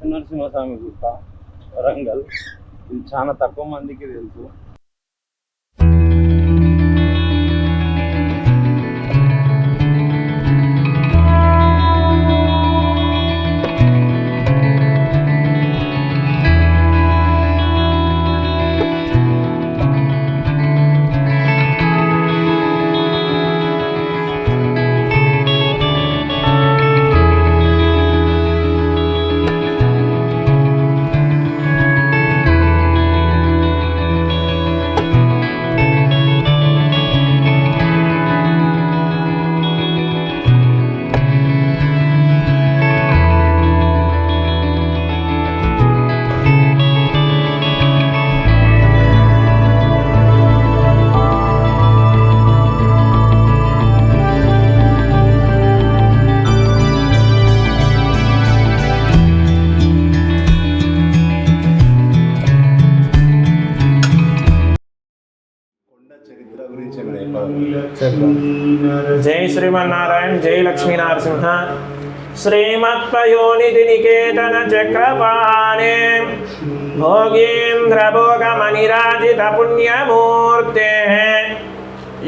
నరసింహస్వామి గుట్ట వరంగల్. ఇది చాలా తక్కువ మందికి తెలుసు. जय श्रीमन्नारायण जय लक्ष्मी नरसिंह श्रीमत्पयोनिधि निकेतन चक्रपाणे भोगेन्द्र भोगमनिराजित पुण्यमूर्ते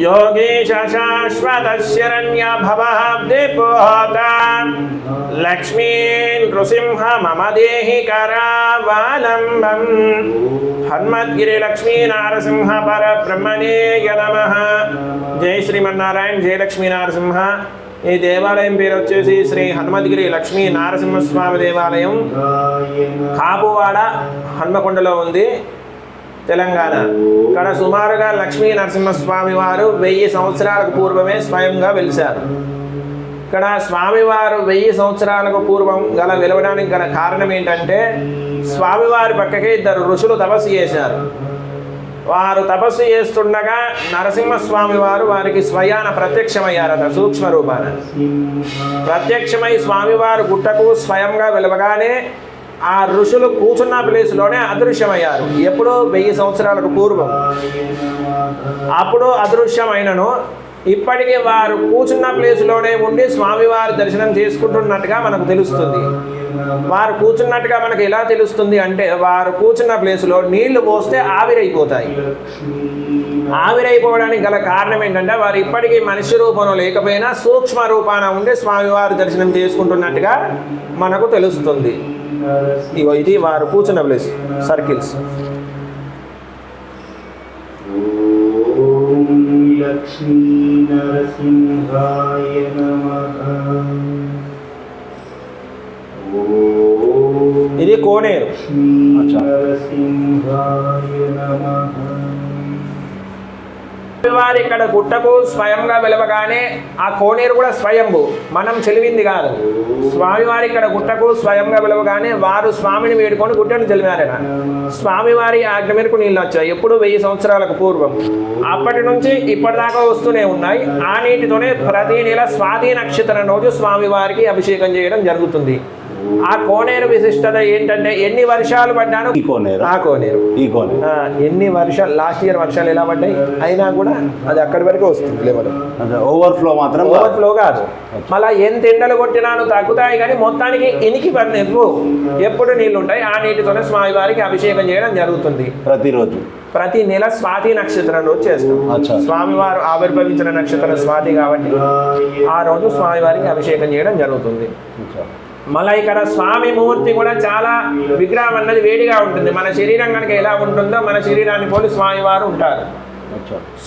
योगीश शाश्वत शरण्य भवब्धिपोता लक्ष्मी नृसिंह मम देहि करावलम्बम् हनुमद्गिरि लक्ष्मी नरसिंह पर ब्रह्मणे नमः। जय श्रीमन्नारायण जय लक्ष्मी नरसिंह। ఈ దేవాలయం పేరు వచ్చేసి శ్రీ హనుమద్గిరి లక్ష్మీ నరసింహస్వామి దేవాలయం. కాపువాడ హన్మకొండలో ఉంది, తెలంగాణ. ఇక్కడ సుమారుగా లక్ష్మీ నరసింహస్వామి వారు 1000 సంవత్సరాలకు పూర్వమే స్వయంగా వెలిశారు. ఇక్కడ స్వామివారు 1000 సంవత్సరాలకు పూర్వం గల వెలవడానికి గల కారణం ఏంటంటే, స్వామివారి పక్కకే 2 ఋషులు తపస్సు చేశారు. వారు తపస్సు చేస్తుండగా నరసింహస్వామి వారు వారికి స్వయాన ప్రత్యక్షమయ్యారట. సూక్ష్మ రూపాన ప్రత్యక్షమై స్వామివారు గుట్టకు స్వయంగా వెలవగానే ఆ ఋషులు కూర్చున్న ప్లేస్లోనే అదృశ్యమయ్యారు. ఎప్పుడో 1000 సంవత్సరాలకు పూర్వం. అప్పుడు అదృశ్యమైనను ఇప్పటికీ వారు కూర్చున్న ప్లేస్లోనే ఉండి స్వామివారి దర్శనం చేసుకుంటున్నట్టుగా మనకు తెలుస్తుంది. వారు కూర్చున్నట్టుగా మనకు ఎలా తెలుస్తుంది అంటే, వారు కూర్చున్న ప్లేస్లో నీళ్లు పోస్తే ఆవిరైపోతాయి. ఆవిరైపోవడానికి గల కారణం ఏంటంటే, వారు ఇప్పటికీ మనిషి రూపంలో లేకపోయినా సూక్ష్మ రూపాన ఉండి స్వామివారి దర్శనం చేసుకుంటున్నట్టుగా మనకు తెలుస్తుంది. ఇగో ఇది వారు కూర్చున్న ప్లేస్, సర్కిల్స్. లక్ష్మీ నరసింహాయ నమః. ఇది కోనేరు. వారి ఇక్కడ గుట్టకు స్వయంగా వెలవగానే ఆ కోనేరు కూడా స్వయంభూ, మనం చెలివింది కాదు. స్వామివారి ఇక్కడ గుట్టకు స్వయంగా వెలవగానే వారు స్వామిని వేడుకొని గుట్టను చెలివారట. స్వామివారి ఆజ్ఞ మేరకు నీళ్ళు వచ్చాయి. ఎప్పుడు 1000 సంవత్సరాలకు పూర్వం. అప్పటి నుంచి ఇప్పటిదాకా వస్తూనే ఉన్నాయి. ఆ నీటితోనే ప్రతి నెల స్వాతి నక్షత్రం రోజు స్వామివారికి అభిషేకం చేయడం జరుగుతుంది. ఆ కోనేరు విశిష్టత ఏంటంటే, ఎన్ని వర్షాలు పడ్డాను ఆ కోనేరు ఎన్ని వర్షాలు, లాస్ట్ ఇయర్ వర్షాలు ఎలా పడ్డాయి అయినా కూడా అది అక్కడి వరకు వస్తుంది. లెవెల్ ఓవర్ఫ్లో మాత్రం, ఓవర్ఫ్లో కాదు. మళ్ళీ ఎంత ఎండలు కొట్టినాను తగ్గుతాయి, కానీ మొత్తానికి ఇనికి పడినప్పుడు ఎప్పుడు నీళ్లు ఉంటాయి. ఆ నీటితోనే స్వామివారికి అభిషేకం చేయడం జరుగుతుంది. ప్రతి నెల స్వాతి నక్షత్రం రోజు చేస్తాం. స్వామివారు ఆవిర్భవించిన నక్షత్రం స్వాతి కాబట్టి ఆ రోజు స్వామివారికి అభిషేకం చేయడం జరుగుతుంది. మళ్ళీ ఇక్కడ స్వామి మూర్తి కూడా చాలా విగ్రహం అన్నది వేడిగా ఉంటుంది. మన శరీరం కనుక ఎలా ఉంటుందో మన శరీరాన్ని పోలి స్వామివారు ఉంటారు.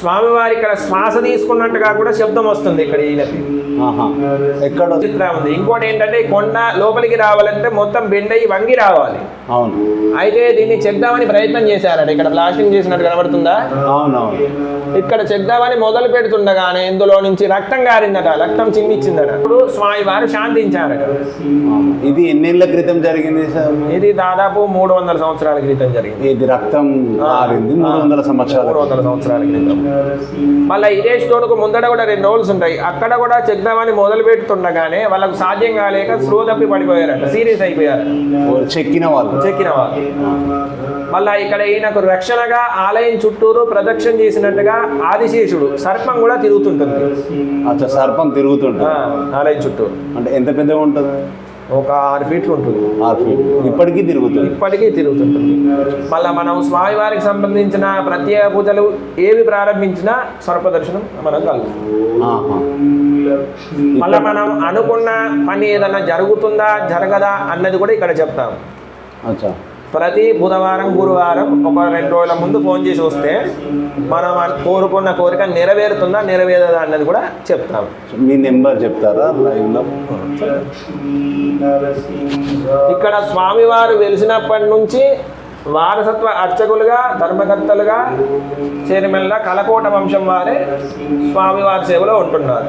స్వామివారి ఇక్కడ శ్వాస తీసుకున్నట్టుగా కూడా శబ్దం వస్తుంది. ఇక్కడ ఈయనకి ఎక్కడ చిత్రం ఉంది. ఇంకోటి ఏంటంటే, కొండ లోపలికి రావాలంటే మొత్తం బెండయి వంగి రావాలి. అవును. అయితే దీన్ని చెక్దామని ప్రయత్నం చేశారట. ఇక్కడ ప్లాస్టింగ్ చేసినట్టు కనబడుతుందా? ఇక్కడ చెక్దామని మొదలు పెడుతుండగానే ఇందులో నుంచి రక్తం గారిందట, రక్తం చిందించిందట. ఇప్పుడు స్వామివారు శాంతించారట. ఇది ఎన్నేళ్ల క్రితం జరిగింది సార్? ఇది దాదాపు 300 సంవత్సరాల క్రితం జరిగింది. ఇది రక్తం 300 సంవత్సరాల క్రితం. మళ్ళీ ఇదే స్టోన్కు ముందట కూడా 2 రోల్స్ ఉంటాయి. అక్కడ కూడా చెక్దామని మొదలు పెడుతుండగానే వాళ్ళకు సాధ్యం కాలేక స్లో తప్పి పడిపోయారట, సీరియస్ అయిపోయారు చెక్కిన వాళ్ళు. మళ్ళీ ఇక్కడ ఈయనకు రక్షణగా ఆలయం చుట్టూరు ప్రదక్షిణ చేసినట్టుగా ఆదిశేషుడు సర్పం కూడా తిరుగుతుంటుంది. సర్పం తిరుగుతుంటుంది ఆలయం చుట్టూరు. అంటే ఎంత పెద్దగా ఉంటుంది? ఒక 6 ఫీట్లు ఉంటుంది. 6 ఫీట్ ఇప్పటికీ తిరుగుతుంది. ఇప్పటికీ తిరుగుతుంటుంది. మళ్ళీ మనం స్వామివారికి సంబంధించిన ప్రత్యేక పూజలు ఏవి ప్రారంభించినా సర్పదర్శనం మనకు కలుగుతుంది. మళ్ళీ మనం అనుకున్న పని ఏదైనా జరుగుతుందా జరగదా అన్నది కూడా ఇక్కడ చెప్తాం. అచ్చా. ప్రతి బుధవారం గురువారం ఒక 2 రోజుల ముందు ఫోన్ చేసి వస్తే మనం కోరుకున్న కోరిక నెరవేరుతుందా నెరవేరదా అన్నది కూడా చెప్తాం. మీ నెంబర్ చెప్తారా లైవ్లో? ఇక్కడ స్వామివారు వెలిసినప్పటి నుంచి వారసత్వ అర్చకులుగా ధర్మకర్తలుగా చేరిమెల్ల కలకోట వంశం వారే స్వామివారి సేవలో ఉంటున్నారు.